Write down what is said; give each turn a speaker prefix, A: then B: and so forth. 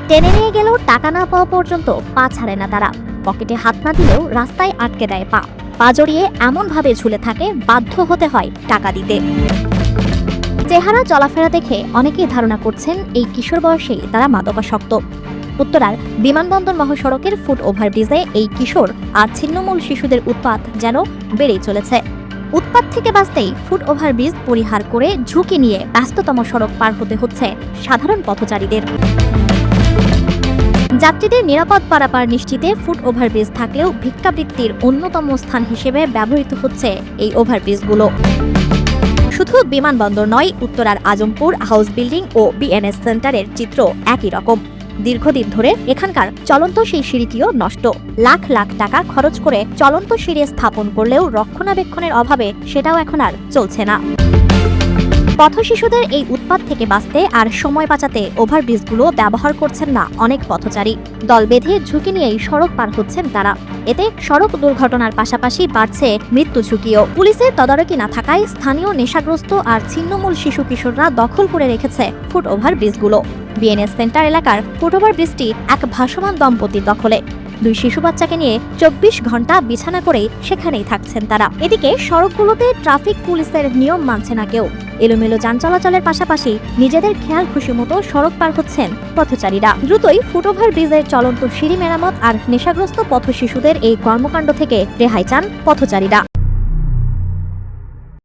A: টেনে নিয়ে গেলেও টাকা না পাওয়া পর্যন্ত পা ছাড়ে না তারা। পকেটে হাত না দিলেও রাস্তায় আটকে দেয় পা জড়িয়ে এমনভাবে ঝুলে থাকে, বাধ্য হতে হয় টাকা দিতে। চেহারা চলাফেরা দেখে অনেকেই ধারণা করছেন এই কিশোর বয়সেই তারা মাদকাসক্ত। উত্তরার বিমানবন্দর মহাসড়কের ফুট ওভারব্রিজে এই কিশোর আর ছিন্নমূল শিশুদের উৎপাত যেন বেড়েই চলেছে। উৎপাত থেকে বাঁচতেই ফুট ওভারব্রিজ পরিহার করে ঝুঁকি নিয়ে ব্যস্ততম সড়ক পার হতে হচ্ছে সাধারণ পথচারীদের। যাত্রীদের নিরাপদ পারাপার নিশ্চিতে ফুট ওভারব্রিজ থাকলেও ভিক্ষাবৃত্তির অন্যতম স্থান হিসেবে ব্যবহৃত হচ্ছে এই ওভারব্রিজগুলো। শুধু বিমানবন্দর নয়, উত্তরার আজমপুর, হাউস বিল্ডিং ও বিএনএস সেন্টারের চিত্র একই রকম। দীর্ঘদিন ধরে এখানকার চলন্ত সেই সিঁড়িটিও নষ্ট। লাখ লাখ টাকা খরচ করে চলন্ত সিঁড়ি স্থাপন করলেও রক্ষণাবেক্ষণের অভাবে সেটাও এখন আর চলছে না। পথশিশুদের এই উৎপাত থেকে বাঁচতে আর সময় বাঁচাতে ওভারব্রিজগুলো ব্যবহার করছেন না অনেক পথচারী। দল বেঁধে ঝুঁকি নিয়েই সড়ক পার হচ্ছেন তারা। এতে সড়ক দুর্ঘটনার পাশাপাশি বাড়ছে মৃত্যু ঝুঁকিও। পুলিশের তদারকি না থাকায় স্থানীয় নেশাগ্রস্ত আর ছিন্নমূল শিশু কিশোররা দখল করে রেখেছে ফুট ওভারব্রিজগুলো। বিএনএস সেন্টার এলাকার ফুট ওভারব্রিজটি এক ভাসমান দম্পতির দখলে। 2 শিশু বাচ্চাকে নিয়ে 24 ঘন্টা বিছানা করেই সেখানেই থাকছেন তারা। এদিকে সড়কগুলোতে ট্রাফিক পুলিশের নিয়ম মানছে না কেউ। এলোমেলো যান চলাচলের পাশাপাশি নিজেদের খেয়াল খুশি মতো সড়ক পার হচ্ছেন পথচারীরা। দ্রুতই ফুট ওভারব্রিজের চলন্ত সিঁড়ি মেরামত আর নেশাগ্রস্ত পথশিশুদের এই কর্মকাণ্ড থেকে রেহাই চান পথচারীরা।